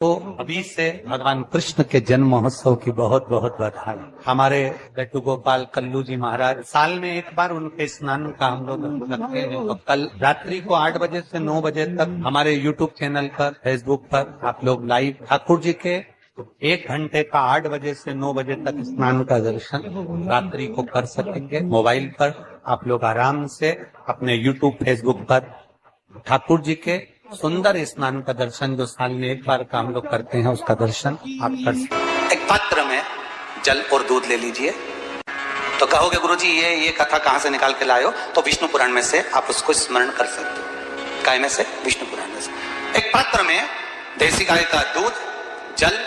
तो अभी से भगवान कृष्ण के जन्म महोत्सव की बहुत बहुत बधाई। हमारे लड्डू गोपाल कल्लू जी महाराज साल में एक बार उनके स्नान का हम लोग रखते हैं। तो कल रात्रि को 8 बजे से 9 बजे तक हमारे YouTube चैनल पर, फेसबुक पर आप लोग लाइव ठाकुर जी के 1 घंटे का 8 बजे से 9 बजे तक स्नान का दर्शन रात्रि को कर सकेंगे। मोबाइल पर आप लोग आराम से अपने YouTube, फेसबुक पर ठाकुर जी के सुंदर स्नान का दर्शन, जो साल में एक बार का हम लोग करते हैं, उसका दर्शन आप कर सकते। एक पात्र में जल और दूध ले लीजिए। तो कहोगे गुरुजी ये कथा कहां से निकाल के लाए हो? तो विष्णु पुराण में से आप उसको स्मरण कर सकते हो। काय में से? विष्णु पुराण में से। एक पात्र में देसी गाय का दूध, जल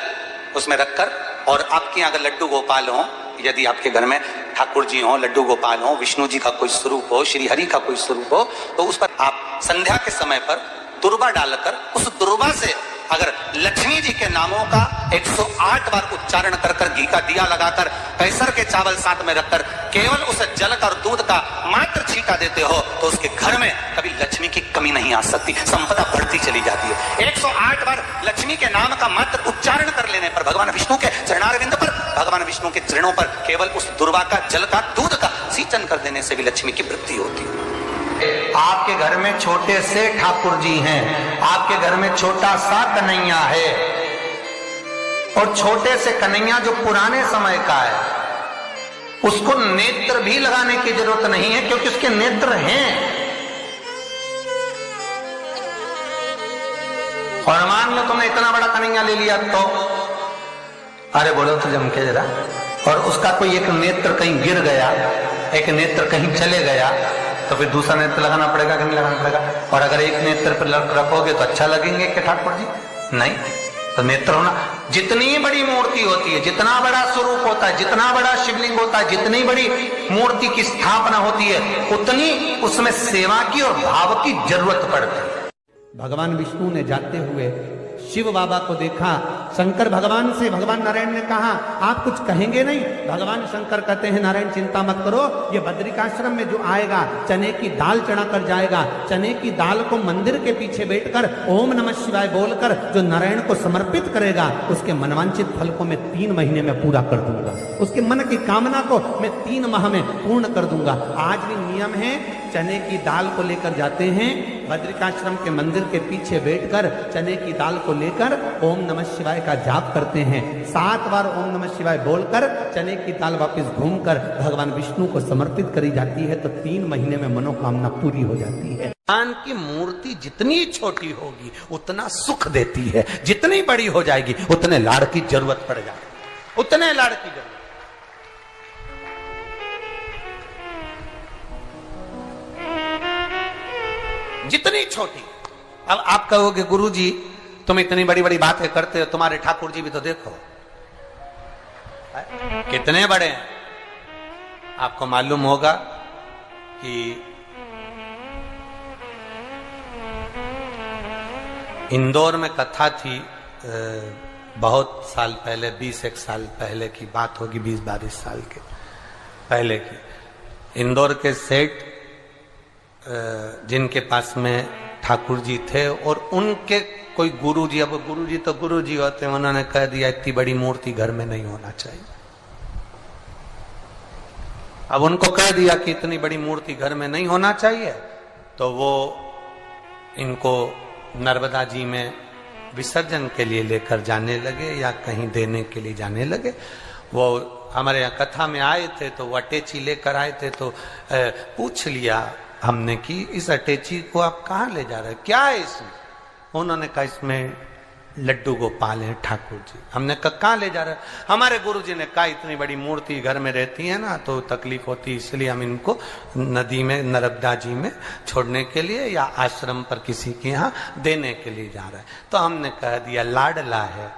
उसमें रखकर, और आपके अगर लड्डू गोपाल हो, यदि आपके घर में ठाकुर जी हो, लड्डू गोपाल हो, विष्णु जी का कोई स्वरूप हो, श्री हरि का कोई स्वरूप हो, तो उस पर आप संध्या के समय पर दुर्वा डालकर, उस दुर्वा से अगर लक्ष्मी जी के नामों का 108 बार उच्चारण कर कर, घी का दिया लगाकर, कैसर के चावल साथ में रखकर केवल उस जल का और दूध का मात्र छींटा देते हो, तो उसके घर में कभी लक्ष्मी की कमी नहीं आ सकती, संपदा बढ़ती चली जाती है। 108 बार लक्ष्मी के नाम का मात्र उच्चारण कर लेने पर, भगवान विष्णु के चरणारविंद पर, भगवान विष्णु के चरणों पर केवल उस दुर्वा का, जल का, दूध का सिंचन कर देने से भी लक्ष्मी की वृद्धि होती है। आपके घर में छोटे से ठाकुर जी हैं, आपके घर में छोटा सा कन्हैया है, और छोटे से कन्हैया जो पुराने समय का है, उसको नेत्र भी लगाने की जरूरत नहीं है, क्योंकि उसके नेत्र हैं। और मान लो तुमने इतना बड़ा कन्हैया ले लिया, तो अरे बोलो तो जम के जरा, और उसका कोई एक नेत्र कहीं गिर गया, एक नेत्र कहीं चले गया, तो फिर दूसरा नेत्र लगाना पड़ेगा कि नहीं लगाना पड़ेगा? और अगर एक नेत्र पर रखोगे तो अच्छा लगेंगे कि ठाकुर जी? नहीं। तो नेत्र होना, जितनी बड़ी मूर्ति होती है, जितना बड़ा स्वरूप होता है, जितना बड़ा शिवलिंग होता है, जितनी बड़ी मूर्ति की स्थापना होती है, उतनी उसमें सेवा की और भाव की जरूरत पड़ती है। भगवान विष्णु ने जाते हुए शिव बाबा को देखा। शंकर भगवान से, भगवान नारायण ने कहा आप कुछ कहेंगे नहीं? भगवान शंकर कहते हैं नारायण चिंता मत करो, ये बद्रिकाश्रम में जो आएगा चने की दाल चढ़ा कर जाएगा, चने की दाल को मंदिर के पीछे बैठकर ओम नमः शिवाय बोलकर जो नारायण को समर्पित करेगा, उसके मनवांचित फल को मैं 3 महीने में पूरा कर दूंगा, उसके मन की कामना को मैं 3 माह में पूर्ण कर दूंगा। आज भी नियम है, चने की दाल को लेकर जाते हैं, बद्रिकाश्रम के मंदिर के पीछे बैठकर चने की दाल को लेकर ओम नमः शिवाय का जाप करते हैं। 7 बार ओम नमः शिवाय बोलकर चने की दाल वापस घूमकर भगवान विष्णु को समर्पित करी जाती है, तो 3 महीने में मनोकामना पूरी हो जाती है। भगवान की मूर्ति जितनी छोटी होगी उतना सुख देती है, जितनी बड़ी हो जाएगी उतने लाड़ की जरूरत पड़ जाएगी, उतने लाड़ की जरूरत। जितनी छोटी। अब आप कहोगे गुरुजी तुम इतनी बड़ी बड़ी बातें करते हो, तुम्हारे ठाकुर जी भी तो देखो कितने बड़े हैं। आपको मालूम होगा कि इंदौर में कथा थी, बहुत साल पहले, 20-1 साल पहले की बात होगी, 20-22 साल के पहले की। इंदौर के सेठ जिनके पास में ठाकुर जी थे, और उनके कोई गुरुजी, अब गुरुजी तो गुरुजी होते हैं, उन्होंने कह दिया इतनी बड़ी मूर्ति घर में नहीं होना चाहिए। अब उनको कह दिया कि इतनी बड़ी मूर्ति घर में नहीं होना चाहिए, तो वो इनको नर्मदा जी में विसर्जन के लिए लेकर जाने लगे या कहीं देने के लिए जाने लगे। वो हमारे यहाँ कथा में आए थे, तो वो अटैची लेकर आए थे, तो पूछ लिया हमने कि इस अटैची को आप कहाँ ले जा रहे हैं, क्या है इसमें? उन्होंने कहा इसमें लड्डू गोपाल है ठाकुर जी। हमने कहा कहाँ ले जा रहे हैं? हमारे गुरुजी ने कहा इतनी बड़ी मूर्ति घर में रहती है ना, तो तकलीफ होती है, इसलिए हम इनको नदी में, नर्मदा जी में छोड़ने के लिए या आश्रम पर किसी के यहाँ देने के लिए जा रहे हैं। तो हमने कह दिया लाडला है,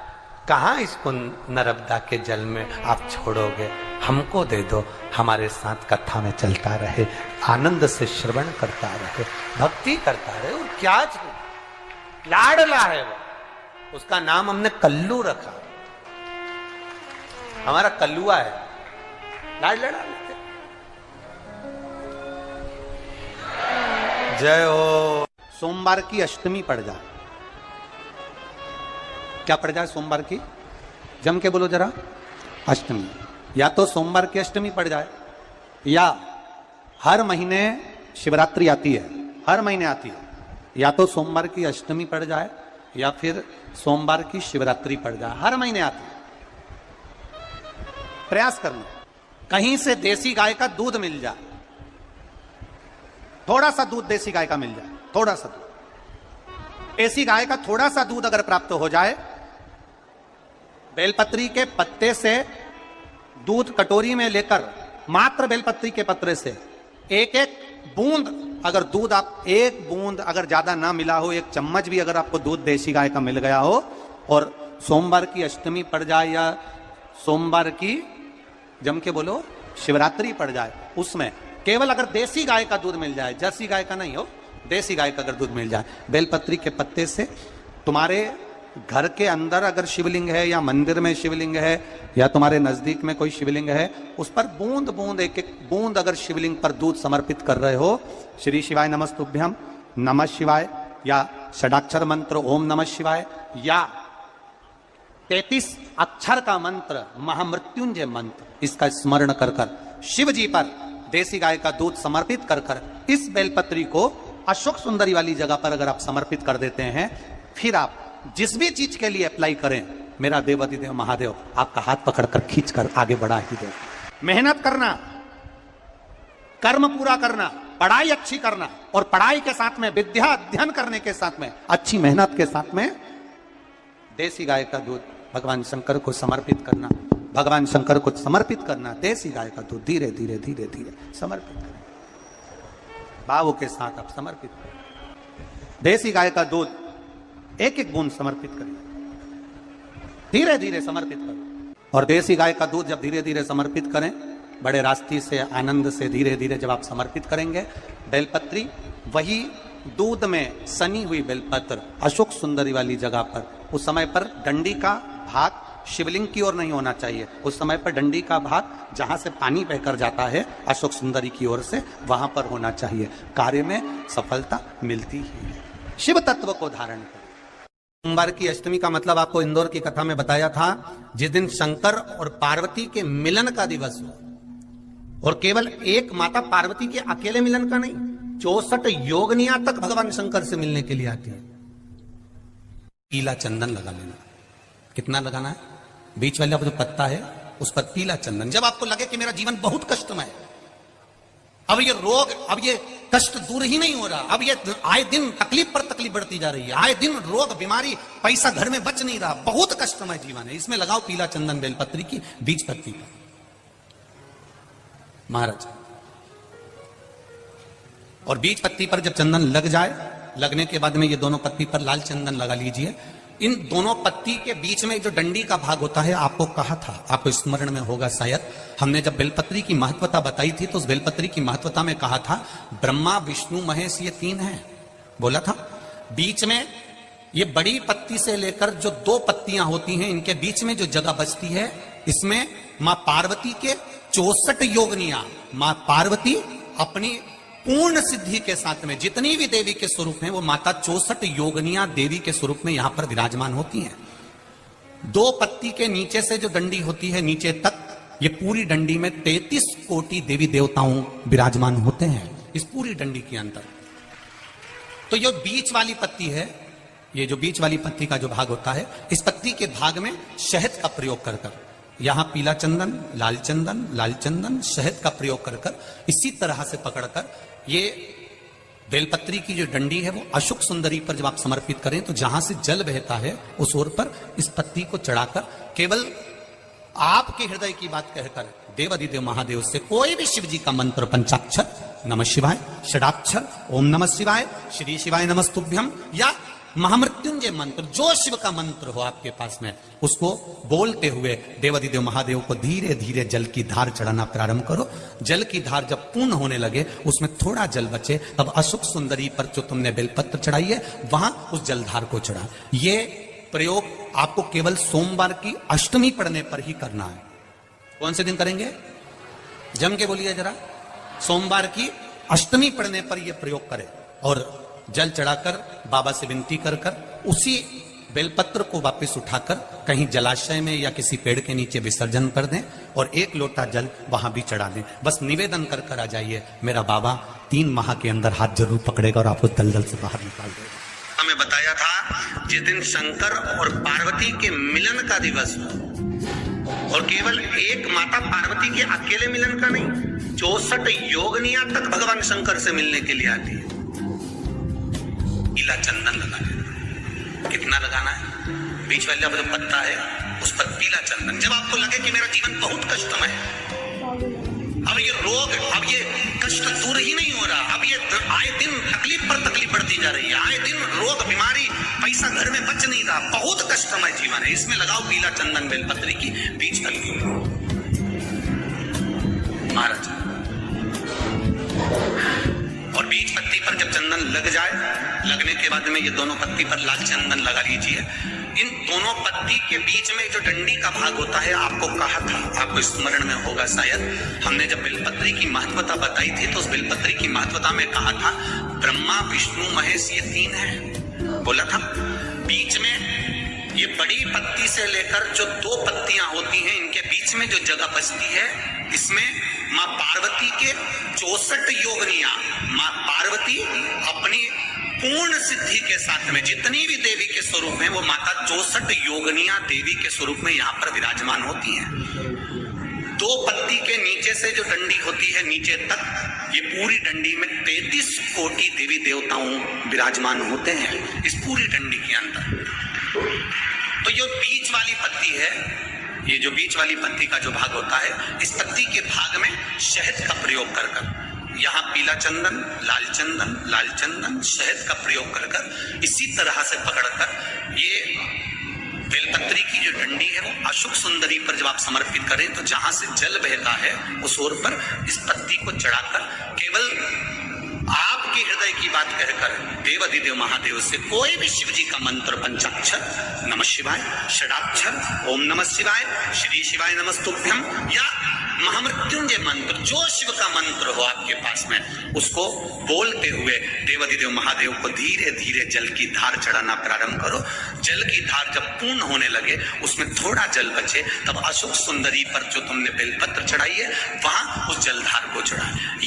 कहाँ इसको नर्मदा के जल में आप छोड़ोगे, हमको दे दो, हमारे साथ कथा में चलता रहे, आनंद से श्रवण करता रहे, भक्ति करता रहे। और क्या लाडला है वो, उसका नाम हमने कल्लू रखा, हमारा कल्लुआ है, लाडला। जय हो। सोमवार की अष्टमी पड़ जाए क्या पड़ जाए सोमवार की? जम के बोलो जरा, अष्टमी। या तो सोमवार की अष्टमी पड़ जाए, या हर महीने शिवरात्रि आती है, हर महीने आती है, या तो सोमवार की अष्टमी पड़ जाए या फिर सोमवार की शिवरात्रि पड़ जाए, हर महीने आती है। प्रयास करना कहीं से देसी गाय का दूध मिल जाए, थोड़ा सा दूध देसी गाय का मिल जाए, थोड़ा सा दूध देसी गाय का थोड़ा सा दूध अगर प्राप्त हो जाए, बेलपत्री के पत्ते से दूध कटोरी में लेकर, मात्र बेलपत्री के पत्रे से एक एक बूंद अगर दूध, आप एक बूंद अगर ज्यादा ना मिला हो, एक चम्मच भी अगर आपको दूध देसी गाय का मिल गया हो, और सोमवार की अष्टमी पड़ जाए या सोमवार की, जम के बोलो, शिवरात्रि पड़ जाए, उसमें केवल अगर देसी गाय का दूध मिल जाए, जर्सी गाय का नहीं हो, देसी गाय का अगर दूध मिल जाए, बेलपत्री के पत्ते से, तुम्हारे घर के अंदर अगर शिवलिंग है या मंदिर में शिवलिंग है या तुम्हारे नजदीक में कोई शिवलिंग है, उस पर बूंद बूंद, एक एक बूंद अगर शिवलिंग पर दूध समर्पित कर रहे हो, श्री शिवाय नमस्तुभ्यम, नमः शिवाय, या षडाक्षर मंत्र ओम नमः शिवाय, या 33 अक्षर का मंत्र महामृत्युंजय मंत्र, इसका स्मरण कर कर शिव जी पर देसी गाय का दूध समर्पित कर कर इस बेलपत्री को अशोक सुंदरी वाली जगह पर अगर आप समर्पित कर देते हैं, फिर आप जिस भी चीज के लिए अप्लाई करें, मेरा देवाधिदेव महादेव आपका हाथ पकड़कर खींचकर आगे बढ़ा ही दे। मेहनत करना, कर्म पूरा करना, पढ़ाई अच्छी करना, और पढ़ाई के साथ में विद्या अध्ययन करने के साथ में अच्छी मेहनत के साथ में देसी गाय का दूध भगवान शंकर को समर्पित करना, भगवान शंकर को समर्पित करना, देसी गाय का दूध धीरे धीरे धीरे धीरे समर्पित करें, भावों के साथ आप समर्पित करें। देसी गाय का दूध एक एक बूंद समर्पित करें, धीरे धीरे समर्पित करें। और देसी गाय का दूध जब धीरे धीरे समर्पित करें, बड़े रास्ते से, आनंद से धीरे धीरे जब आप समर्पित करेंगे, बेलपत्री वही दूध में सनी हुई बेलपत्र अशोक सुंदरी वाली जगह पर, उस समय पर डंडी का भाग शिवलिंग की ओर नहीं होना चाहिए, उस समय पर डंडी का भाग जहां से पानी बहकर जाता है अशोक सुंदरी की ओर से, वहां पर होना चाहिए। कार्य में सफलता मिलती ही है। शिव तत्व को धारण करें। सोमवार की अष्टमी का मतलब आपको इंदौर की कथा में बताया था, जिस दिन शंकर और पार्वती के मिलन का दिवस हो, और केवल एक माता पार्वती के अकेले मिलन का नहीं, 64 योगनियां तक भगवान शंकर से मिलने के लिए आती है। पीला चंदन लगा लेना, कितना लगाना है? बीच वाला जो पत्ता है उस पर पीला चंदन। जब आपको लगे कि मेरा जीवन बहुत कष्टमय है, अब ये रोग, अब ये कष्ट दूर ही नहीं हो रहा, अब ये आए दिन तकलीफ पर तकलीफ बढ़ती जा रही है, आए दिन रोग, बीमारी, पैसा घर में बच नहीं रहा, बहुत कष्टमय जीवन है, इसमें लगाओ पीला चंदन बेलपत्री की बीज पत्ती पर। महाराज, और बीज पत्ती पर जब चंदन लग जाए, लगने के बाद में ये दोनों पत्ती पर लाल चंदन लगा लीजिए। इन दोनों पत्ती के बीच में जो डंडी का भाग होता है, आपको कहा था, आपको स्मरण में होगा शायद, हमने जब बेलपत्री की महत्वता बताई थी तो उस बेलपत्री की महत्वता में कहा था ब्रह्मा विष्णु महेश ये 3 हैं, बोला था। बीच में ये बड़ी पत्ती से लेकर जो 2 पत्तियां होती हैं, इनके बीच में जो जगह बचती है, इसमें मां पार्वती के 64 योगनियां, मां पार्वती अपनी पूर्ण सिद्धि के साथ में जितनी भी देवी के स्वरूप हैं, वो माता 64 योगनियां देवी के स्वरूप में यहां पर विराजमान होती हैं। 2 पत्ती के नीचे से जो डंडी होती है नीचे तक, ये पूरी डंडी में 33 कोटि देवी देवताओं विराजमान होते हैं इस पूरी डंडी के अंदर। तो ये बीच वाली पत्ती है, ये जो बीच वाली पत्ती का जो भाग होता है, इस पत्ती के भाग में शहद का प्रयोग कर कर, यहां पीला चंदन, लाल चंदन, लाल चंदन, शहद का प्रयोग कर कर, इसी तरह से पकड़कर ये बेलपत्री की जो डंडी है वो अशोक सुंदरी पर जब आप समर्पित करें, तो जहां से जल बहता है उस ओर पर इस पत्ती को चढ़ाकर केवल आपके हृदय की बात कहकर देवाधिदेव महादेव से कोई भी शिव जी का मंत्र, पंचाक्षर नमः शिवाय, षडाक्षर ओम नमः शिवाय, श्री शिवाय नमस्तुभ्यम, या महामृत्युंजय मंत्र, जो शिव का मंत्र हो आपके पास में, उसको बोलते हुए देवाधिदेव महादेव को धीरे धीरे जल की धार चढ़ाना प्रारंभ करो। जल की धार जब पूर्ण होने लगे, उसमें थोड़ा जल बचे, तब अशोक सुंदरी पर जो तुमने बेलपत्र चढ़ाई है वहां उस जलधार को चढ़ा। ये प्रयोग आपको केवल सोमवार की अष्टमी पढ़ने पर ही करना है। कौन से दिन करेंगे? जम के बोलिए जरा। सोमवार की अष्टमी पढ़ने पर यह प्रयोग करें, और जल चढ़ाकर बाबा से विनती कर कर उसी बेलपत्र को वापस उठाकर कहीं जलाशय में या किसी पेड़ के नीचे विसर्जन कर दें और 1 लोटा जल वहां भी चढ़ा दें। बस निवेदन कर कर आ जाइए, मेरा बाबा 3 माह के अंदर हाथ जरूर पकड़ेगा और आपको दलदल से बाहर निकाल देगा। हमें बताया था जिस दिन शंकर और पार्वती के मिलन का दिवस हो, और केवल एक माता पार्वती के अकेले मिलन का नहीं, 64 योगनियां तक भगवान शंकर से मिलने के लिए आती है। पीला चंदन लगा देना। कितना लगाना है? बीच वाला जो पत्ता है उस पर पीला चंदन। जब आपको लगे कि मेरा जीवन बहुत कष्टमय है, अब ये रोग, अब ये कष्ट दूर ही नहीं हो रहा, अब ये आए दिन तकलीफ पर तकलीफ बढ़ती जा रही है, आए दिन रोग बीमारी, पैसा घर में बच नहीं रहा, बहुत कष्टमय जीवन है, इसमें लगाओ पीला चंदन बेलपत्री की बीज कलगी महाराज। और बीज पत्ती पर जब चंदन लग जाए, लगने के बाद में ये दोनों पत्ती पर लाल चंदन लगा लीजिए। इन दोनों पत्ती के बीच में जो डंडी का भाग होता है, आपको कहा था, आपको स्मरण में होगा शायद, हमने जब बेलपत्री की महत्वता बताई थी तो उस बेलपत्री की महत्वता में कहा था ब्रह्मा विष्णु महेश ये 3 है, बोला था। बीच में ये बड़ी पत्ती से लेकर जो 2 पत्तियां होती हैं, इनके बीच में जो जगह बचती है, इसमें माँ पार्वती के 64 योगनियां, माँ पार्वती अपनी पूर्ण सिद्धि के साथ में जितनी भी देवी के स्वरूप हैं, वो माता 64 योगनियां देवी के स्वरूप में यहाँ पर विराजमान होती हैं। 2 पत्ती के नीचे से जो डंडी होती है नीचे तक, ये पूरी डंडी में 33 कोटि देवी देवताओं विराजमान होते हैं इस पूरी डंडी के अंदर। तो जो बीच वाली पत्ती है, ये जो बीच वाली पत्ती का जो भाग होता है, इस पत्ती के भाग में शहद का प्रयोग कर यहाँ पीला चंदन, लाल चंदन, शहद का प्रयोग कर इसी तरह से पकड़कर ये बेलपत्री की जो डंडी है वो अशोक सुंदरी पर जब आप समर्पित करें तो जहां से जल बहता है उस ओर पर इस पत्ती को चढ़ाकर केवल आपके हृदय की बात कहकर देवाधिदेव महादेव से कोई भी शिव जी का मंत्र, पंचाक्षर, नमः शिवाय, षडाक्षर, ओम नमः शिवाय, श्री शिवाय नमस्तुभ्यम, या महामृत्युंजय मंत्र, जो शिव का मंत्र हो आपके पास में, उसको बोलते हुए देवाधिदेव महादेव को धीरे धीरे जल की धार चढ़ाना प्रारंभ करो। जल की धार जब पूर्ण होने लगे, उसमें थोड़ा जल बचे, तब अशोक सुंदरी पर जो तुमने बेलपत्र चढ़ाई है वहां उस जलधार को चढ़ाए।